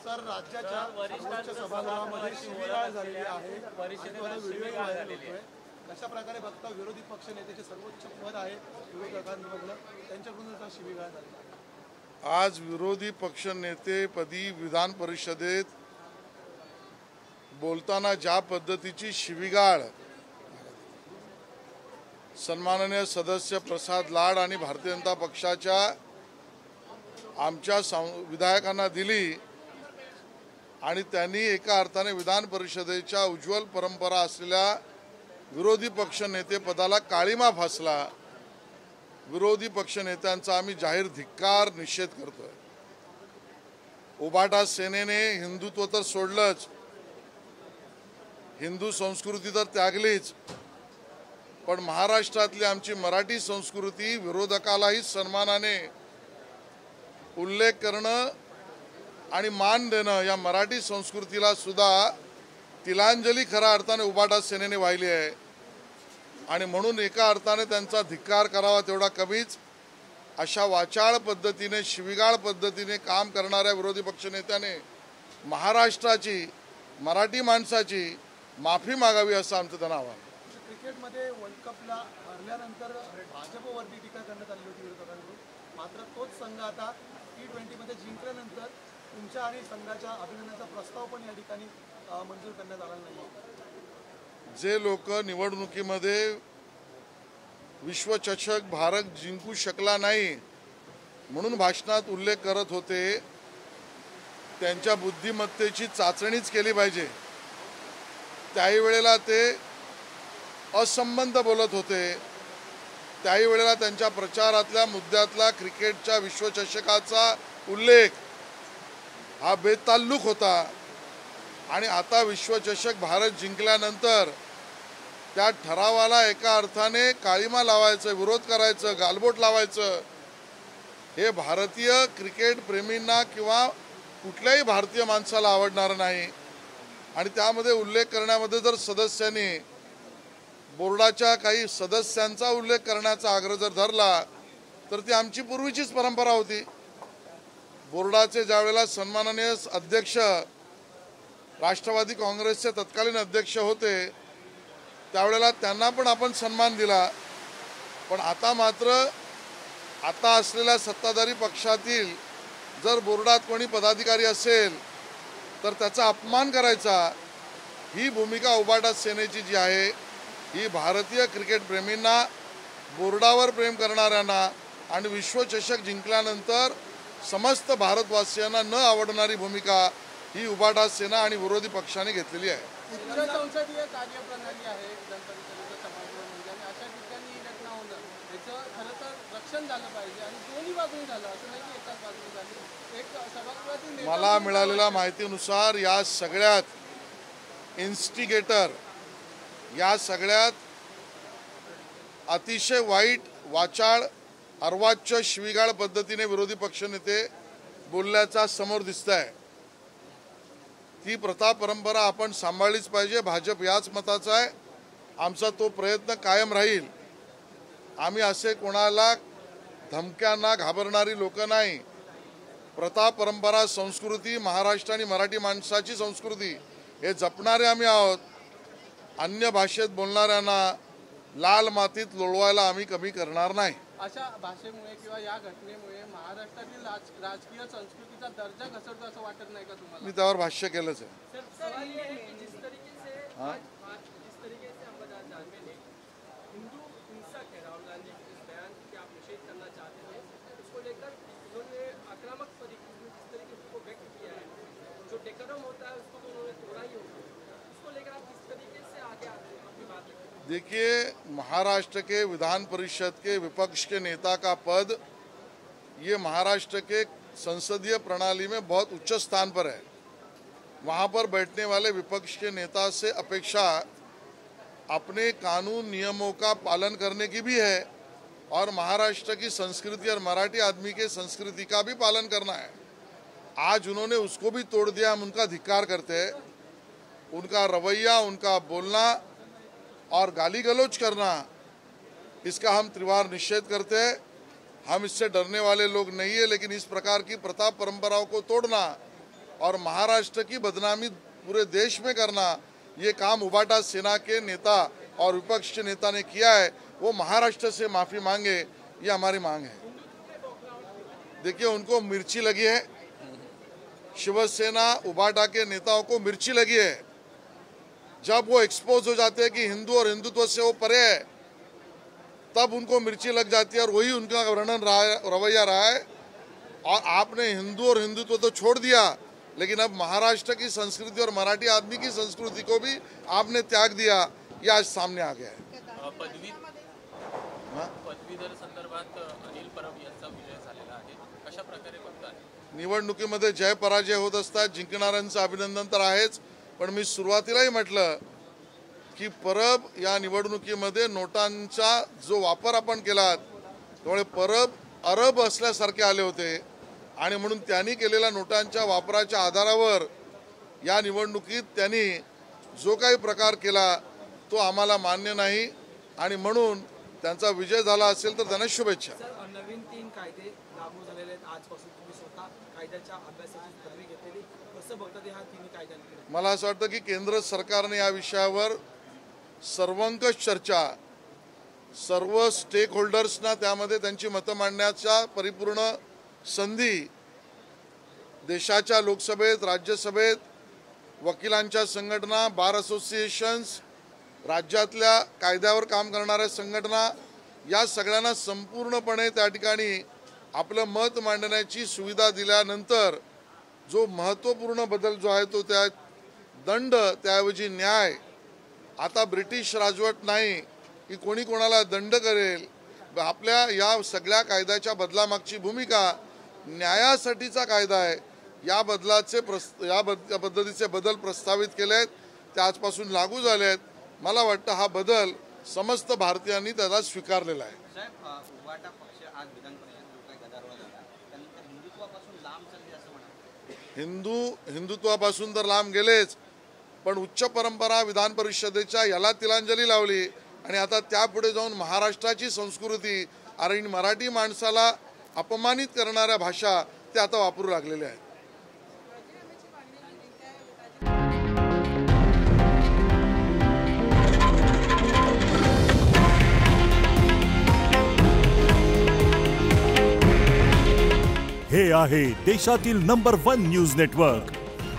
Sir राज्याच्या सर्वोच्च सभागृहामध्ये शिवीगाळ झालेली आहे, व्हिडिओ व्हायरल होतोय. कशा प्रकारे बघता विरोधी पक्ष नेत्याचे सर्वोच्च पद आहे विरोधकांमधलं त्यांच्याकडून शिवीगाळ झाली. आज विरोधी पक्ष नेतेपदी विधान परिषदेत बोलताना ज्या पद्धतीची शिवीगाळ सन्माननीय सदस्य प्रसाद लाड आणि भारतीय जनता पक्षाच्या आमच्या विधायकांना दिली आणि त्यांनी एका अर्थाने विधान परिषदेच्या उज्ज्वल परंपरा असलेल्या विरोधी पक्ष नेतेपदाला काळीमा फासला. विरोधी पक्ष नेत्यांचा आम्ही जाहीर धिक्कार निषेध करतोय. उभाटा सेनेने हिंदुत्व तर सोडलंच, हिंदू संस्कृती तर त्यागलीच, पण महाराष्ट्रातली आमची मराठी संस्कृती विरोधकालाही सन्मानाने उल्लेख करणं आणि मान देणं या मराठी संस्कृतीला सुद्धा तिलांजली खऱ्या अर्थाने उभाटा सेनेने वाहिली आहे. आणि म्हणून एका अर्थाने त्यांचा धिक्कार करावा तेवढा कमीच. अशा वाचाळ पद्धतीने शिवीगाळ पद्धतीने काम करणाऱ्या विरोधी पक्ष नेत्याने महाराष्ट्राची मराठी माणसाची माफी मागावी असं आमचं त्यांना आव्हान. क्रिकेटमध्ये वर्ल्ड कपला हरल्यानंतर भाजपवरती टीका करण्यात आली होती विरोधकांकडून, मात्र तोच संघ आता T20 मध्ये जिंकल्यानंतर तुमच्या आणि संघाच्या अभिनंदनाचा प्रस्ताव पण या ठिकाणी मंजूर करण्यात आला नाही. जे लोक निवडणुकीमध्ये विश्वचषक भारत जिंकू शकला नाही म्हणून भाषणात उल्लेख करत होते, त्यांच्या बुद्धिमत्तेची चाचणीच केली पाहिजे. त्याही वेळेला ते असंबद्ध बोलत होते. त्याही वेळेला त्यांच्या प्रचारातल्या मुद्द्यातला क्रिकेटच्या विश्वचषकाचा उल्लेख हा बेताल्लुक होता. आणि आता विश्वचषक भारत जिंकल्यानंतर त्या ठरावाला एका अर्थाने काळीमा लावायचं, विरोध करायचं, गालबोट लावायचं हे भारतीय क्रिकेट प्रेमींना किंवा कुठल्याही भारतीय माणसाला आवडणार नाही. आणि त्यामध्ये उल्लेख करण्यामध्ये जर सदस्यांनी बोर्डाच्या काही सदस्यांचा उल्लेख करण्याचा आग्रह जर धरला तर ती आमची पूर्वीचीच परंपरा होती. बोर्डाचे ज्यावेळेला सन्माननीय अध्यक्ष राष्ट्रवादी काँग्रेसचे तत्कालीन अध्यक्ष होते त्यावेळेला त्यांना पण आपण सन्मान दिला. पण आता मात्र आता असलेल्या सत्ताधारी पक्षातील जर बोर्डात कोणी पदाधिकारी असेल तर त्याचा अपमान करायचा, ही भूमिका उभाटा सेनेची जी आहे ही भारतीय क्रिकेट प्रेमींना, बोर्डावर प्रेम करणाऱ्यांना आणि विश्वचषक जिंकल्यानंतर समस्त भारतवासियांना न आवडणारी भूमिका ही उभाटा सेना आणि विरोधी पक्षाने घेतलेली आहे. संसदीय कार्यप्रणाली आहे विधान परिषदेच्या सभागृह म्हणजे, आणि अशा ठिकाणी ही घटना होणं याचं खरं तर रक्षण झालं पाहिजे आणि दोन्ही बाजूने झालं, असं नाही की एकाच बाजूने झाली. एक सभागृहातील मला मिळालेल्या माहितीनुसार या सगळ्यात इन्स्टिगेटर, या सगळ्यात अतिशय वाईट वाचाळ अर्वाच्य शिवीगाळ पद्धतीने विरोधी पक्षनेते बोलल्याचा समोर दिसत आहे. ती प्रथा परंपरा आपण सांभाळलीच पाहिजे. भाजप याच मताचा आहे. आमचा तो प्रयत्न कायम राहील. आम्ही असे कोणाला धमक्यांना घाबरणारी लोक नाही. प्रथा परंपरा संस्कृती महाराष्ट्र आणि मराठी माणसाची संस्कृती हे जपणारे आम्ही आहोत. अन्य भाषेत बोलणाऱ्यांना लाल मातीत लोळवायला आम्ही कमी करणार नाही. अशा भाषेमुळे किंवा या घटनेमुळे महाराष्ट्रातील राजकीय संस्कृतीचा दर्जा घसरतो असं वाटत नाही का तुम्हाला? मी त्यावर भाष्य केलंच आहे. देखिए, महाराष्ट्र के विधान परिषद के विपक्ष के नेता का पद ये महाराष्ट्र के संसदीय प्रणाली में बहुत उच्च स्थान पर है. वहाँ पर बैठने वाले विपक्ष के नेता से अपेक्षा अपने कानून नियमों का पालन करने की भी है और महाराष्ट्र की संस्कृति और मराठी आदमी के संस्कृति का भी पालन करना है. आज उन्होंने उसको भी तोड़ दिया. हम उनका धिक्कार करते हैं. उनका रवैया, उनका बोलना और गाली गलौज करना, इसका हम त्रिवार निषेध करते हैं. हम इससे डरने वाले लोग नहीं है, लेकिन इस प्रकार की प्रथा परंपराओं को तोड़ना और महाराष्ट्र की बदनामी पूरे देश में करना, ये काम उबाटा सेना के नेता और विपक्ष के नेता ने किया है। वो महाराष्ट्र से माफी मांगे, ये हमारी मांग है। देखिए, उनको मिर्ची लगी है, शिवसेना उबाटा के नेताओं को मिर्ची लगी है। जब वो एक्सपोज हो जाते हैं कि हिंदू और हिंदुत्व से वो परे है, तब उनको मिर्ची लग जाती है और वही उनका वर्णन रवैया रहा है। और आपने हिंदू और हिंदुत्व तो छोड़ दिया, लेकिन अब महाराष्ट्र की संस्कृति और मराठी आदमी की संस्कृति को भी आपने त्याग दिया, ये आज सामने आ गया है। पदवीधर संदर्भात अनिल परब यांचा विजय झालेला आहे, कशा प्रकारे बघताय? निवडणुकीमध्ये जय पराजय होत असतात, जिंकणाऱ्यांचं अभिनंदन तर आहेच, पण मी सुरुवातीलाही म्हटलं की परब या निवडणुकीमध्ये नोटांचा जो वापर आपण केला, त्यामुळे परब अरब असल्यासारखे आले होते आणि म्हणून त्यांनी केलेल्या नोटांच्या वापराच्या आधारावर या निवडणुकीत त्यांनी जो काही प्रकार केला तो आम्हाला मान्य नाही आणि म्हणून त्यांचा विजय झाला असेल तर त्यांना शुभेच्छा। सर, नवीन 3 कायदे लागू झालेले आहेत आजपासून, तुम्ही स्वतः कायद्याच्या अभ्यासाची पदवी घेतलेली, कसं बघतात हा 3 कायद्यांकडे? मला असं वाटतं की केंद्र सरकारने या विषयावर सर्वंकष चर्चा, सर्व स्टेक होल्डर्सना त्यामध्ये त्यांची मतं मांडण्याचा परिपूर्ण संधी देशाच्या लोकसभेत, राज्यसभेत, वकिलांच्या संघटना, बार असोसिएशन्स, राज्यातल्या कायद्यावर काम करणाऱ्या संघटना, या सगळ्यांना संपूर्णपणे त्या ठिकाणी आपलं मत मांडण्याची सुविधा दिल्यानंतर जो महत्त्वपूर्ण बदल जो आहे तो त्या दंड त्याऐवजी न्याय। आता ब्रिटिश राजवट नाही की कोणी कोणाला दंड करेल। आपल्या या सगळ्या कायद्याच्या बदलामागची भूमिका न्यायासाठीचा कायदा आहे। या पद्धतीचे बदल प्रस्तावित केले आहेत, ते आजपासून लागू झाले आहेत। मला वाटतं हा बदल समस्त भारतीयांनी त्याला स्वीकारलेला आहे। उबाटा पक्ष आज विधान परिषदेत जो काही गदारोळ झाला त्यानंतर हिंदुत्वापासून लांब चालले असं म्हणतात। हिंदुत्वापासून तर लांब गेलेच, पण उच्च परंपरा विधान परिषदेच्या याला तिलांजली लावली आणि आता त्यापुढे जाऊन महाराष्ट्राची संस्कृती आणि मराठी माणसाला अपमानित करणाऱ्या भाषा ते आता वापरू लागलेले आहेत। हे आहे देशातील नंबर 1 न्यूज नेटवर्क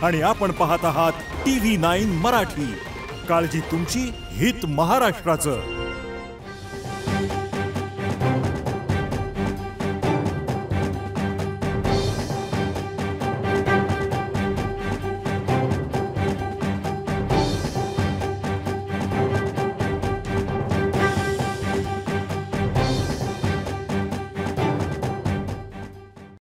आणि आपण पाहत आहात TV9 मराठी। काळजी तुमची, हित महाराष्ट्राचं।